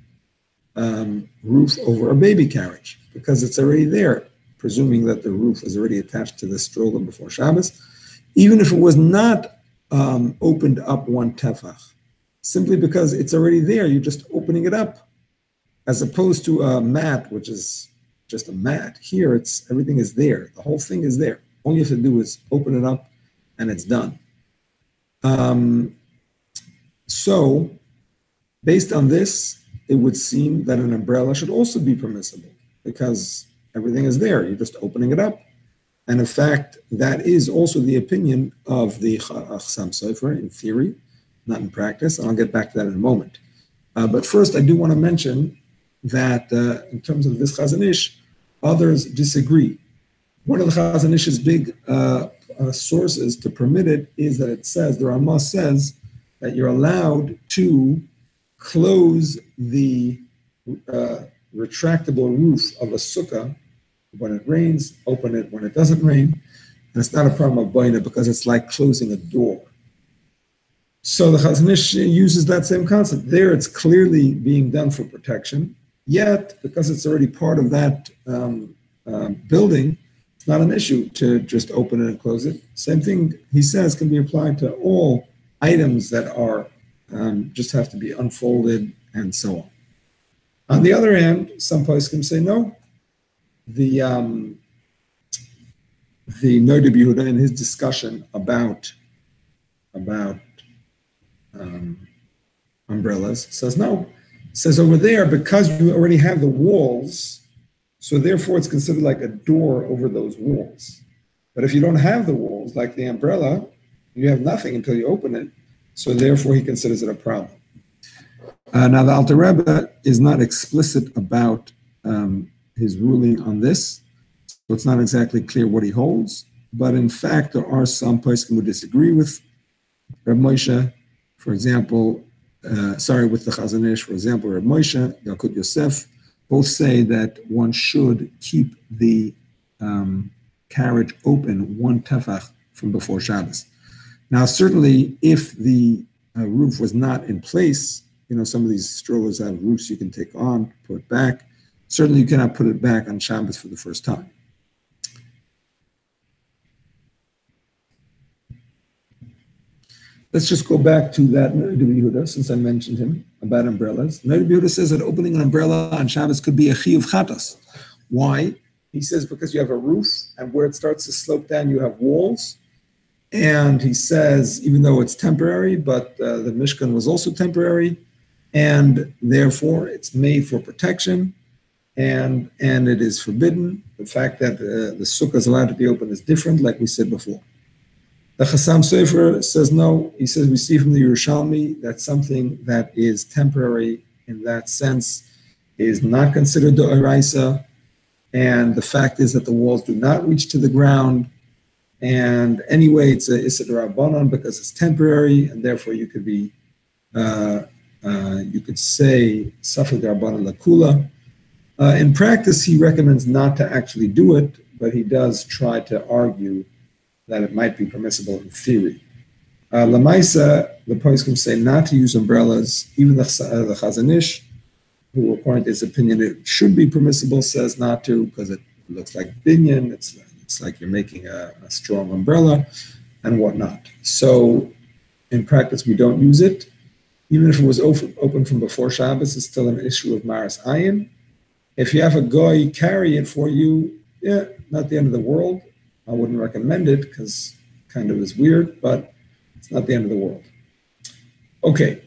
roof over a baby carriage, because it's already there, presuming that the roof is already attached to the stroller before Shabbos, even if it was not opened up one tefach, simply because it's already there, you're just opening it up, as opposed to a mat, which is just a mat. Here, everything is there. The whole thing is there. All you have to do is open it up, and it's done. So, based on this, it would seem that an umbrella should also be permissible, because everything is there. You're just opening it up. And in fact, that is also the opinion of the Chassam Sofer in theory, not in practice. And I'll get back to that in a moment. But first, I do want to mention that in terms of this Chazon Ish, others disagree. One of the Chazon Ish's big sources to permit it is that it says, the Ramah says, that you're allowed to close the retractable roof of a sukkah when it rains, open it when it doesn't rain, and it's not a problem of baina because it's like closing a door. So the Chazon Ish uses that same concept. There it's clearly being done for protection, yet because it's already part of that building, it's not an issue to just open it and close it. Same thing, he says, can be applied to all items that are just have to be unfolded and so on. On the other hand, some poskim say no. The Noda Yehuda in his discussion about umbrellas says no. Says over there, because you already have the walls, so therefore it's considered like a door over those walls. But if you don't have the walls, like the umbrella, you have nothing until you open it. So therefore he considers it a problem. Now the Alter Rebbe is not explicit about his ruling on this, so it's not exactly clear what he holds. But in fact, there are some poskim who disagree with Reb Moshe, for example, with the Chazon Ish, for example, Reb Moshe, Yalkut Yosef, both say that one should keep the carriage open one tefach from before Shabbos. Now, certainly, if the roof was not in place, some of these strollers have roofs you can take on, put back. Certainly, you cannot put it back on Shabbos for the first time. Let's just go back to that Noda Yehuda, since I mentioned him, about umbrellas. Noda Yehuda says that opening an umbrella on Shabbos could be a chiyuv chatas. Why? He says because you have a roof, and where it starts to slope down, you have walls. And he says, even though it's temporary, but the Mishkan was also temporary, and therefore it's made for protection, and it is forbidden. The fact that the sukkah is allowed to be open is different, like we said before. The Chassam Sofer says no. He says we see from the Yerushalmi that something that is temporary in that sense is not considered d'oraisa, and the fact is that the walls do not reach to the ground. And anyway, it's a Issa d'Rabbanan because it's temporary, and therefore you could be, you could say Safed d'Rabbanan Lakula. In practice, he recommends not to actually do it, but he does try to argue that it might be permissible in theory. Lamaisa, the poskim say not to use umbrellas. Even the Chazon Ish, who according to his opinion it should be permissible, says not to because it looks like binyan. It's like you're making a strong umbrella and whatnot. So in practice, we don't use it. Even if it was open from before Shabbos, it's still an issue of Maras Ayin. If you have a goy carry it for you, not the end of the world. I wouldn't recommend it because it kind of is weird, but it's not the end of the world. Okay.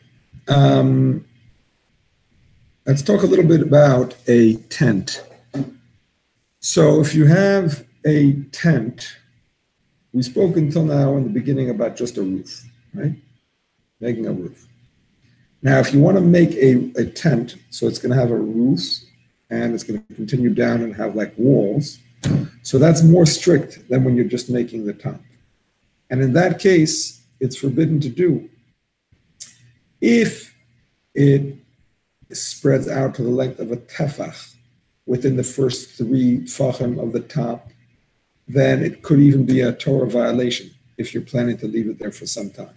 Let's talk a little bit about a tent. So if you have a tent, we spoke until now in the beginning about just a roof, right? Making a roof. Now, if you want to make a tent, so it's going to have a roof and it's going to continue down and have like walls, so that's more strict than when you're just making the top. And in that case, it's forbidden to do. If it spreads out to the length of a tefach within the first 3 tfachim of the top, then it could even be a Torah violation if you're planning to leave it there for some time.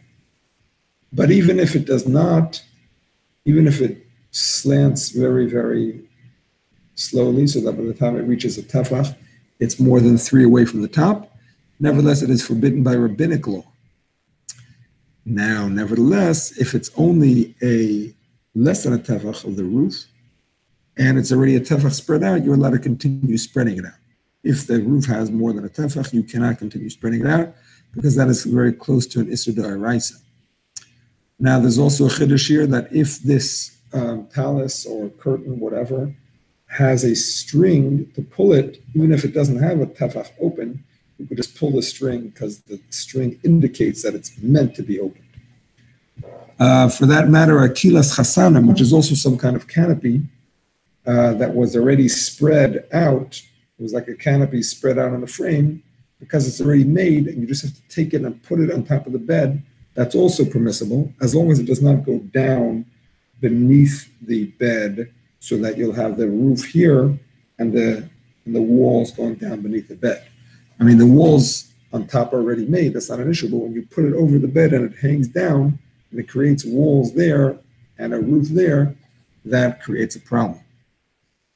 But even if it does not, even if it slants very, very slowly so that by the time it reaches a tefach, it's more than 3 away from the top, nevertheless, it is forbidden by rabbinic law. Now, nevertheless, if it's only less than a tefach of the roof, and it's already a tefach spread out, you're allowed to continue spreading it out. If the roof has more than a tefach, you cannot continue spreading it out because that is very close to an Isur D'Oraisa. Now, there's also a chiddush here that if this talus or curtain, whatever, has a string to pull it, even if it doesn't have a tefach open, you could just pull the string because the string indicates that it's meant to be opened. For that matter, a kilas chasanim, which is also some kind of canopy that was already spread out, it was like a canopy spread out on a frame, because it's already made and you just have to take it and put it on top of the bed, that's also permissible, as long as it does not go down beneath the bed so that you'll have the roof here and the walls going down beneath the bed. I mean, the walls on top are already made, that's not an issue, but when you put it over the bed and it hangs down and it creates walls there and a roof there, that creates a problem.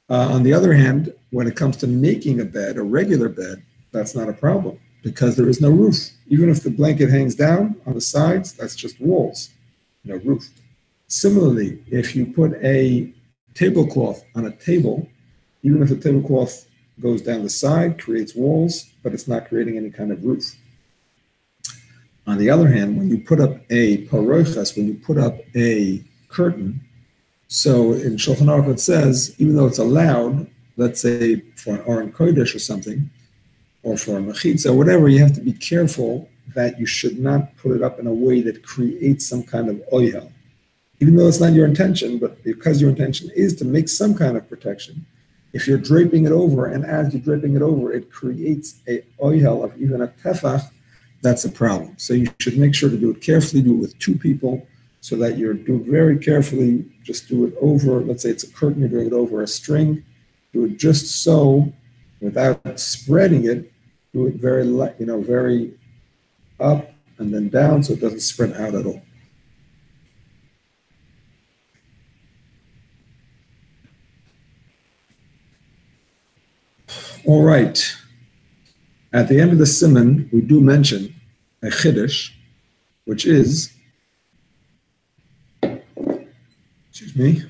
On the other hand, when it comes to making a bed, a regular bed, that's not a problem because there is no roof. Even if the blanket hangs down on the sides, that's just walls, no roof. Similarly, if you put a tablecloth on a table, even if the tablecloth goes down the side, creates walls, but it's not creating any kind of roof. On the other hand, when you put up a parochas, when you put up a curtain, so in Shulchan Aruch it says, even though it's allowed, let's say for an Aron Kodesh or something, or for a mechitza, or whatever, you have to be careful that you should not put it up in a way that creates some kind of oyel. Even though it's not your intention, but because your intention is to make some kind of protection, if you're draping it over, and as you're draping it over, it creates a oyel of even a tefach, that's a problem. So you should make sure to do it carefully, do it with 2 people, so that you're doing very carefully, just do it over, let's say it's a curtain, you're doing it over a string, do it just so, without spreading it, do it very light, very up and then down so it doesn't spread out at all. All right. At the end of the Siman, we do mention a chiddush, which is, excuse me,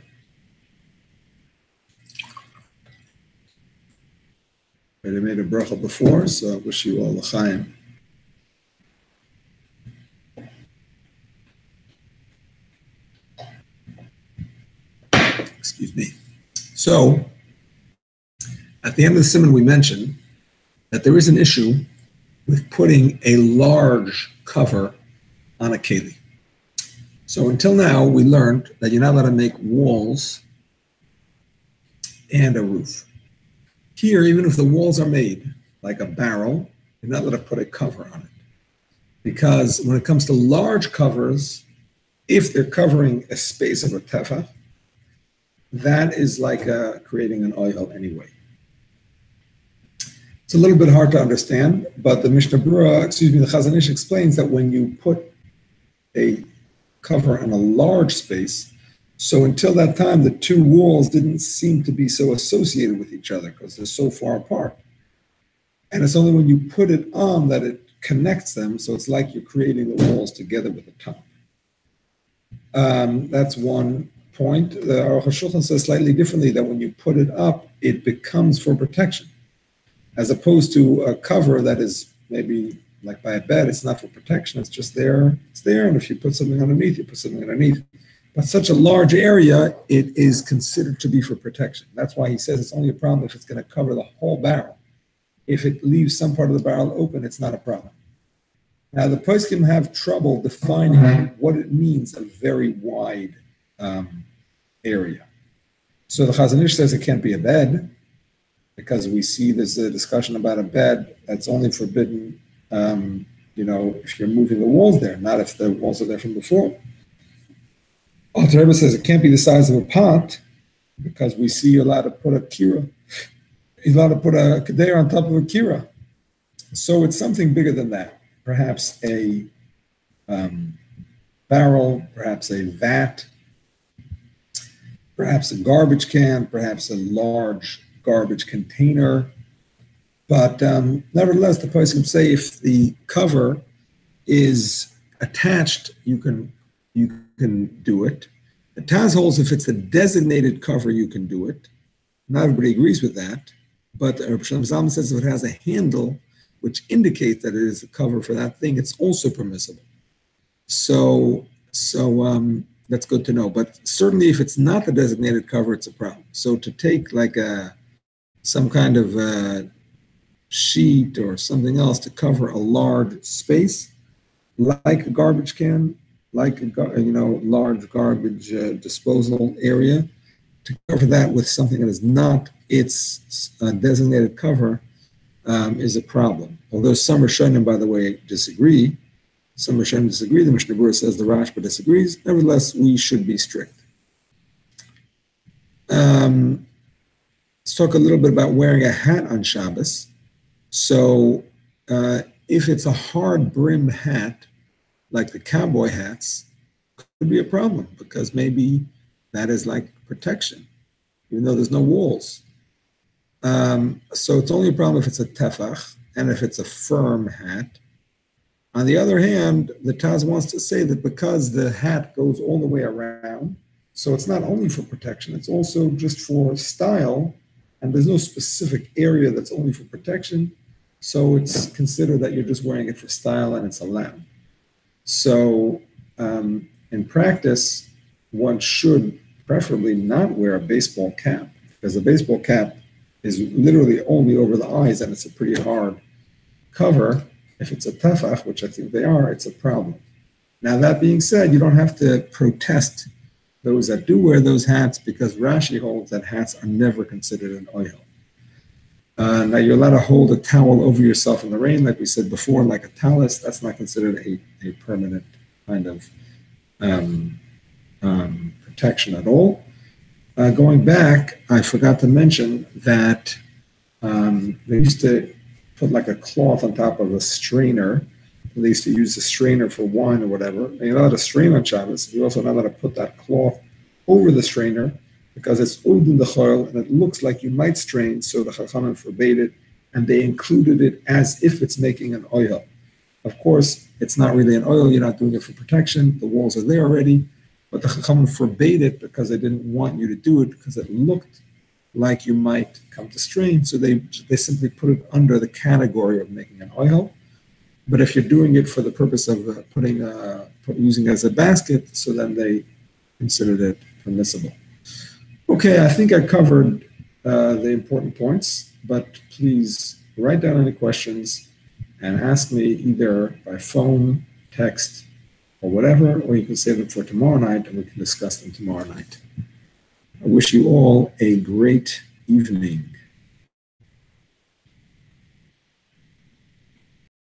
I made a bracha before, so I wish you all l'chaim. Excuse me. So, at the end of the Siman, we mentioned that there is an issue with putting a large cover on a keli. So until now, we learned that you're not allowed to make walls and a roof. Here, even if the walls are made like a barrel, you're not allowed to put a cover on it. Because when it comes to large covers, if they're covering a space of a tefa, that is like creating an oil anyway. It's a little bit hard to understand, but the the Chazon Ish explains that when you put a cover on a large space, so until that time, the 2 walls didn't seem to be so associated with each other because they're so far apart. And it's only when you put it on that it connects them, so it's like you're creating the walls together with the top. That's one point. The Aruch HaShulchan says slightly differently that when you put it up, it becomes for protection, as opposed to a cover that is maybe like by a bed, it's not for protection, it's just there, it's there, and if you put something underneath, you put something underneath. But such a large area, it is considered to be for protection. That's why he says it's only a problem if it's going to cover the whole barrel. If it leaves some part of the barrel open, it's not a problem. Now, the poskim have trouble defining what it means, a very wide area. So the Chazon Ish says it can't be a bed, because we see there's a discussion about a bed that's only forbidden if you're moving the walls there, not if the walls are there from before. Alter Rebbe says it can't be the size of a pot because we see you're allowed to put a kira. You're allowed to put a kedair on top of a kira. So it's something bigger than that. Perhaps a barrel, perhaps a vat, perhaps a garbage can, perhaps a large garbage container. But nevertheless, the person can say if the cover is attached, you can do it. The Taz holds if it's a designated cover, you can do it. Not everybody agrees with that, but Rav Shalom Zalman says if it has a handle which indicates that it is a cover for that thing, it's also permissible. So that's good to know. But certainly, if it's not the designated cover, it's a problem. So to take like some kind of sheet or something else to cover a large space, like a garbage can, like large garbage disposal area, to cover that with something that is not its designated cover is a problem. Although some Rishonim, by the way, disagree. Some Rishonim disagree. The Mishnah Berurah says the Rashba disagrees. Nevertheless, we should be strict. Let's talk a little bit about wearing a hat on Shabbos. So if it's a hard brim hat, like the cowboy hats, could be a problem because maybe that is like protection, even though there's no walls. So it's only a problem if it's a tefach and if it's a firm hat. On the other hand, the Taz wants to say that because the hat goes all the way around, so it's not only for protection, it's also just for style, and there's no specific area that's only for protection. So it's considered that you're just wearing it for style and it's allowed. So in practice, one should preferably not wear a baseball cap because the baseball cap is literally only over the eyes and it's a pretty hard cover. If it's a tefach, which I think they are, it's a problem. Now that being said, you don't have to protest those that do wear those hats because Rashi holds that hats are never considered an oil. Now you're allowed to hold a towel over yourself in the rain, like we said before, like a talus. That's not considered a permanent kind of protection at all. Going back, I forgot to mention that they used to put like a cloth on top of a strainer. They used to use the strainer for wine or whatever. And you're allowed to strain on Shabbos. You're also not allowed to put that cloth over the strainer because it's udin the choil and it looks like you might strain, so the Chachamim forbade it, and they included it as if it's making an oil. Of course, it's not really an oil. You're not doing it for protection. The walls are there already, but the Chachamim forbade it because they didn't want you to do it because it looked like you might come to strain. So they simply put it under the category of making an oil. But if you're doing it for the purpose of using it as a basket, so then they considered it permissible. Okay, I think I covered the important points, but please write down any questions and ask me either by phone, text, or whatever, or you can save them for tomorrow night and we can discuss them tomorrow night. I wish you all a great evening.